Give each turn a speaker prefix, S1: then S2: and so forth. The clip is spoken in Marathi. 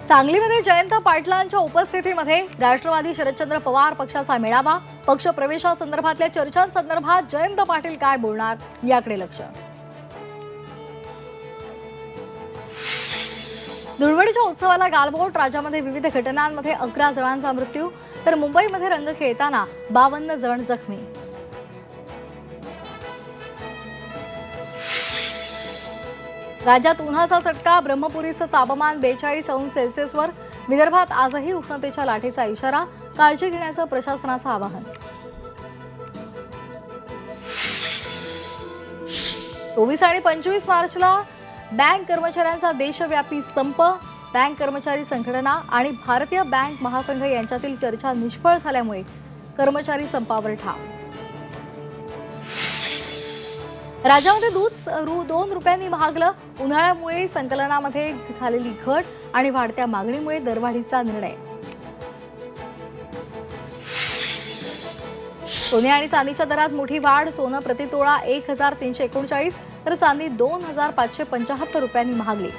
S1: सांगलीमध्ये जयंत पाटलांच्या उपस्थितीमध्ये राष्ट्रवादी शरदचंद्र पवार पक्षाचा मेळावा। पक्ष प्रवेशासंदर्भातल्या चर्चांसंदर्भात जयंत पाटील काय बोलणार याकडे लक्ष। धुळवडीच्या उत्सवाला गालबोट। राज्यामध्ये विविध घटनांमध्ये 11 जणांचा मृत्यू तर मुंबईमध्ये रंग खेळताना 52 जण जखमी। राज्यात उन्हाचा चटका। ब्रह्मपुरीचं तापमान 42 अंश सेल्सिअसवर। विदर्भात आजही उष्णतेच्या लाटेचा इशारा। काळजी घेण्याचं प्रशासनाचं आवाहन। 24 आणि 25 मार्चला बँक कर्मचाऱ्यांचा देशव्यापी संप। बँक कर्मचारी संघटना आणि भारतीय बँक महासंघ यांच्यातील चर्चा निष्फळ झाल्यामुळे कर्मचारी संपावर ठाम। राज्यामध्ये दूध 2 रुपयांनी महागलं। उन्हाळ्यामुळे संकलनामध्ये झालेली घट आणि वाढत्या मागणीमुळे दरवाढीचा निर्णय। सोने आणि चांदीच्या दरात मोठी वाढ। सोनं प्रतितोळा 1339 तर चांदी 2575 रुपयांनी महागली।